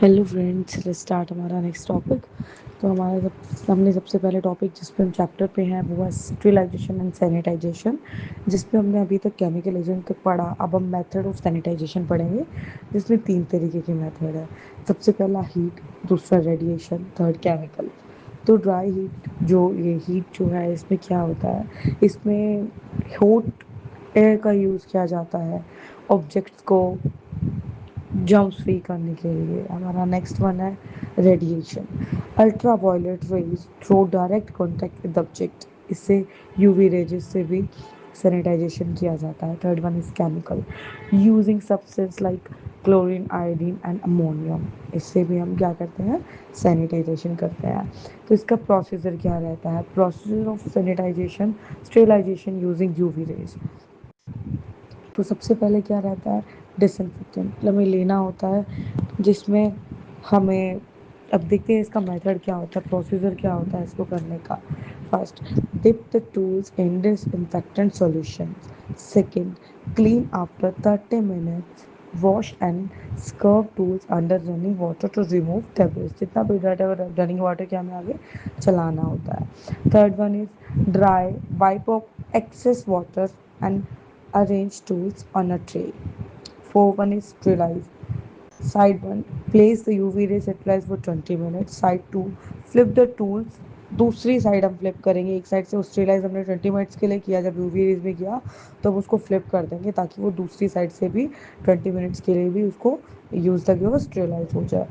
Hello friends, let's start हमारा next topic. तो हमने सबसे पहले टॉपिक जिस पे हम चैप्टर पे हैं वो है स्टेरिलाइजेशन एंड सैनिटाइजेशन, जिस पे हमने अभी तक केमिकल एजेंट तक पढ़ा। अब हम मेथड ऑफ सैनिटाइजेशन पढ़ेंगे, जिसमें तीन तरीके के मेथड है। सबसे पहला हीट, दूसरा रेडिएशन, थर्ड केमिकल। तो ड्राई हीट, जो ये हीट जो है, इसमें क्या होता है, इसमें हॉट एयर का यूज़ किया जाता है ऑब्जेक्ट्स को जम्प फ्री करने के लिए। हमारा नेक्स्ट वन है radiation. Ultraviolet rays through direct contact with object, इससे यूवी रेजेस से भी सैनिटाइजेशन किया जाता है। Third one is chemical, using substance like chlorine, iodine and ammonium, इससे भी हम क्या करते हैं, सैनिटाइजेशन करते हैं। तो इसका प्रोसीजर क्या रहता है? Procedure of sanitization, sterilization using UV rays. तो सबसे पहले क्या रहता है, डिसइंफेक्टेंट हमें लेना होता है, जिसमें हमें, अब देखते हैं इसका मेथड क्या होता है, प्रोसीजर क्या होता है इसको करने का। First, dip the tools in disinfectant solution. Second, clean after 30 minutes, wash and scrub tools under running water to remove debris. जितना भी डाटा रनिंग वाटर के हमें आगे चलाना होता है। Third one is dry, wipe off excess water and arrange tools on a tray. 4 one is sterilize. Side 1, place the UV ray sterilize for 20 minutes. Side 2, flip the tools। दूसरी side हम flip करेंगे, एक side से sterilise हमने 20 minutes के लिए किया, जब यूवी रेज में किया तो हम उसको फ्लिप कर देंगे ताकि वो दूसरी साइड से भी 20 मिनट्स के लिए भी उसको यूज़ तक वो स्टेरिलाइज हो जाए।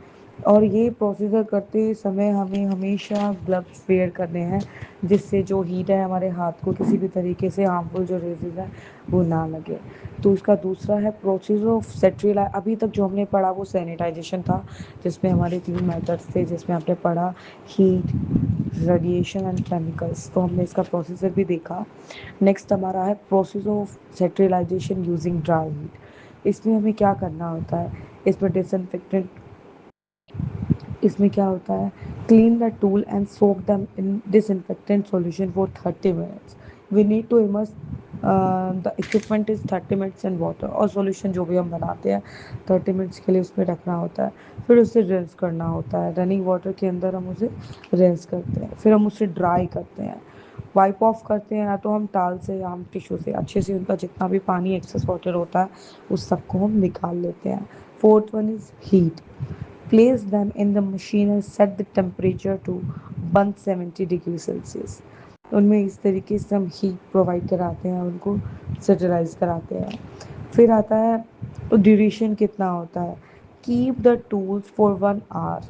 और ये प्रोसीजर करते समय हमें हमेशा ग्लव्स वेयर करने हैं, जिससे जो हीट है हमारे हाथ को किसी भी तरीके से हार्मफुल जो रेजेस है वो ना लगे। तो उसका दूसरा है प्रोसीजर ऑफ सेट्रिला। अभी तक जो हमने पढ़ा वो सैनिटाइजेशन था, जिसमें हमारे तीन मेथड्स थे, जिसमें आपने पढ़ा हीट, रेडिएशन एंड केमिकल्स। तो हमने इसका प्रोसीजर भी देखा। नेक्स्ट हमारा है procedure of sterilization using dry heat. इसमें हमें क्या करना होता है, इसमें डिसइंफेक्टेंट, इसमें क्या होता है, clean the tool and soak them in disinfectant solution for 30 minutes। We need to immerse the equipment is 30 minutes in water, और सॉल्यूशन जो भी हम बनाते हैं 30 मिनट्स के लिए उसमें रखना होता है। फिर उसे रिंस करना होता है, रनिंग वाटर के अंदर हम उसे रिंस करते हैं। फिर हम उसे ड्राई करते हैं, वाइप ऑफ करते हैं, या तो हम टाल से या हम टिश्यू से अच्छे से उनका जितना भी पानी एक्सेस वाटर होता है उस सबको हम निकाल लेते हैं। Fourth one is heat. Place them in the machine and set the temperature to 170 degree Celsius. उनमें इस तरीके से हम हीट प्रोवाइड कराते हैं, उनको स्टेरिलाइज कराते हैं। फिर आता है ड्यूरेशन कितना होता है, keep the tools for 1 hour.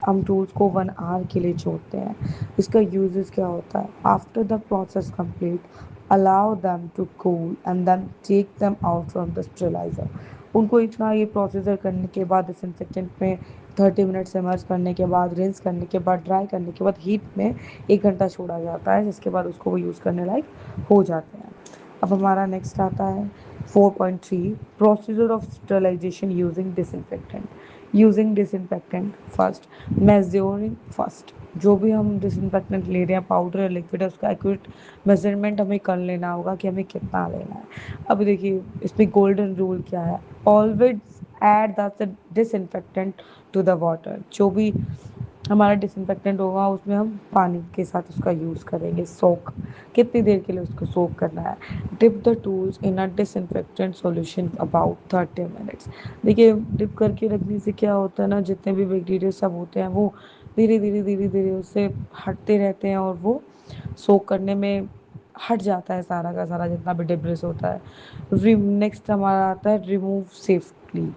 हम टूल्स को 1 आवर के लिए छोड़ते हैं। इसका यूजेस क्या होता है, after the process complete allow them to cool and then take them out from the sterilizer. उनको इतना ये प्रोसीजर करने के बाद डिसइंफेक्टेंट में 30 मिनट्स इमर्स करने के बाद, रिंस करने के बाद, ड्राई करने के बाद हीट में 1 घंटा छोड़ा जाता है, जिसके बाद उसको वो यूज़ करने लायक हो जाते हैं। अब हमारा नेक्स्ट आता है 4.3, procedure of sterilization using disinfectant. Using disinfectant first, measuring first. जो भी हम डिसइंफेक्टेंट ले रहे हैं, पाउडर या लिक्विड है, उसका एक्यूरेट मेजरमेंट हमें कर लेना होगा कि हमें कितना लेना है। अब देखिए इसमें गोल्डन रूल क्या है, always add the disinfectant to the water. जो भी हमारा डिसइंफेक्टेंट होगा उसमें हम पानी के साथ उसका यूज़ करेंगे। सोक, कितनी देर के लिए उसको सोक करना है, dip the tools in a disinfectant solution about 30 minutes. देखिए डिप करके रखने से क्या होता है ना, जितने भी बैक्टीरिया सब होते हैं वो धीरे धीरे धीरे धीरे उससे हटते रहते हैं, और वो सोक करने में हट जाता है सारा का सारा जितना भी डिब्रिस होता है। नेक्स्ट हमारा आता है रिमूव सेफली।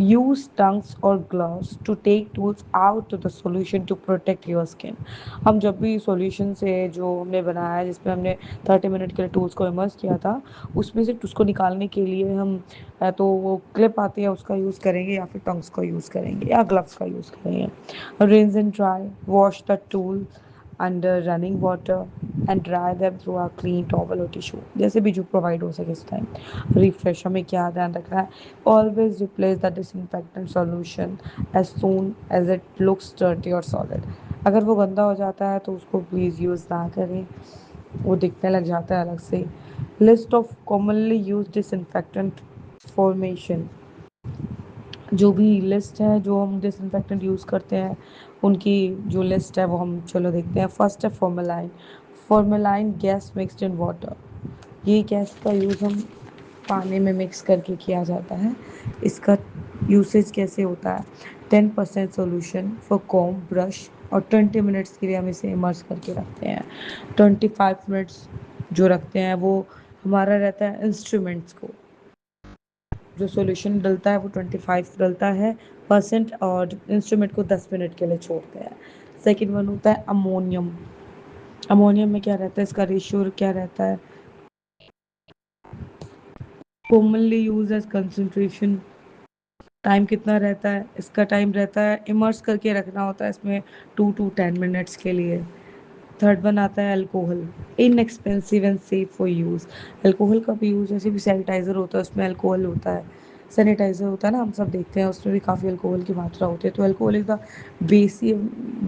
यूज टंग्स और gloves to take tools out of the solution to protect your skin. हम जब भी सॉल्यूशन से जो हमने बनाया है, जिसमें हमने 30 मिनट के लिए टूल्स को इमर्स किया था, उसमें से उसको निकालने के लिए हम या तो वो क्लिप आती है उसका यूज़ करेंगे, या फिर टंग्स का यूज़ करेंगे, या ग्लव्स का यूज़ करेंगे। Rinse and dry, wash the tool under running water and dry them through a clean towel और टिश्यू, जैसे भी जो प्रोवाइड हो सके इस टाइम। रिफ्रेश, हमें क्या ध्यान रखना है, always replace the disinfectant solution as soon as it looks dirty or solid। अगर वो गंदा हो जाता है तो उसको प्लीज़ यूज़ ना करें, वो दिखने लग जाता है अलग से। List of commonly use disinfectant formation. जो भी लिस्ट है जो हम डिसइंफेक्टेंट यूज़ करते हैं उनकी जो लिस्ट है वो हम चलो देखते हैं। फर्स्ट है फॉर्मेलाइन। फॉर्मेलाइन गैस मिक्सड इन वाटर। ये गैस का यूज़ हम पानी में मिक्स करके किया जाता है। इसका यूसेज कैसे होता है? 10% सोल्यूशन फॉर कॉम ब्रश, और 20 मिनट्स के लिए हम इसे इमर्स करके रखते हैं। 25 मिनट्स जो रखते हैं वो हमारा रहता है इंस्ट्रूमेंट्स को। जो सॉल्यूशन डलता है वो 25 डलता है परसेंट, और इंस्ट्रूमेंट को 10 मिनट के लिए छोड़ते हैं। सेकेंड वन होता है अमोनियम। अमोनियम में क्या रहता है, इसका रेशियो क्या रहता है? Commonly use as concentration. Time कितना रहता है इसका? टाइम रहता है, इमर्स करके रखना होता है इसमें 2 to 10 मिनट्स के लिए। थर्ड वन आता है alcohol. Inexpensive and safe for use. Alcohol का भी यूज़, जैसे भी सैनिटाइज़र होता है उसमें अल्कोहल होता है। सैनिटाइज़र होता है ना, हम सब देखते हैं उसमें भी काफ़ी अल्कोहल की मात्रा होती है। तो अल्कोहल एक बेसिक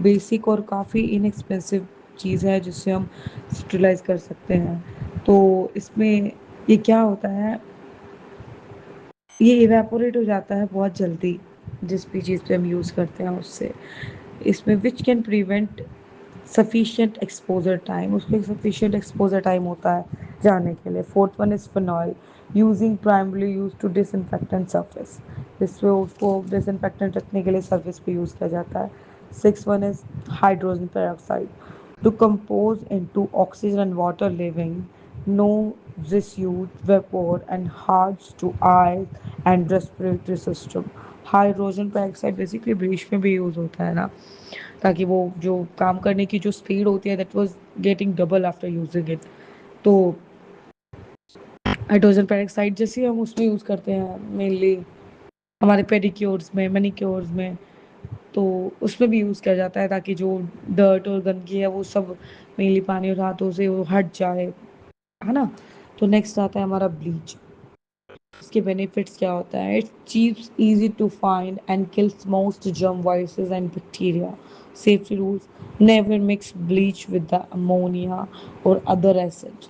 बेसिक और काफ़ी इनएक्सपेंसिव चीज़ है जिससे हम स्टरलाइज कर सकते हैं। तो इसमें ये क्या होता है, ये इवेपोरेट हो जाता है बहुत जल्दी जिस भी चीज़ पे हम यूज़ करते हैं उससे। इसमें which can prevent sufficient exposure time. उसको एक सफिशिएंट एक्सपोजर टाइम होता है जाने के लिए। Fourth one is phenol. Using primarily use to disinfectant surface. इसमें उसको डिसइंफेक्टेंट रखने के लिए सरफेस पे यूज़ किया जाता है। Six one is hydrogen peroxide to compose into oxygen and water living, no residue, vapor and hards to eyes and respiratory system। Hydrogen peroxide basically breach में भी यूज होता है ना, ताकि वो जो काम करने की जो स्पीड होती है that was getting double after using it. तो हाइड्रोजन पेरोक्साइड जैसे हम उसमें यूज़ करते हैं मेनली हमारे पेडिक्योर्स में, मैनिक्योर्स में। तो उसमें भी यूज़ किया जाता है ताकि जो डर्ट और गंदगी है वो सब मेनली पानी और हाथों से वो हट जाए, है ना। तो नेक्स्ट आता है हमारा ब्लीच। इसके बेनिफिट्स क्या होता है? It's cheaps, easy to find and kills most germ viruses and bacteria. Safety rules: never mix bleach with the ammonia और other acid.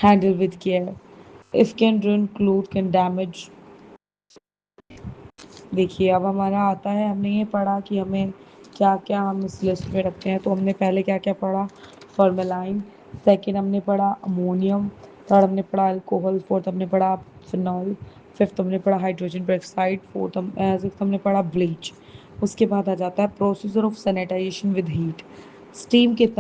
Handle with care, if can ruin cloth, can damage. देखिए अब हमारा आता है, हमने ये पढ़ा कि हमें क्या क्या हम इस लिस्ट में रखते हैं। तो हमने पहले क्या क्या पढ़ा? फॉर्मेलाइन। सेकंड हमने पढ़ा अमोनियम। थर्ड हमने पढ़ा अल्कोहल। फोर्थ हमने पढ़ा फिनॉल। फिफ्थ हमने पढ़ा हाइड्रोजन पेरोक्साइड। सिक्स हमने पढ़ा ब्लीच। उसके बाद आ जाता है procedure of sanitization with heat. Steam कितना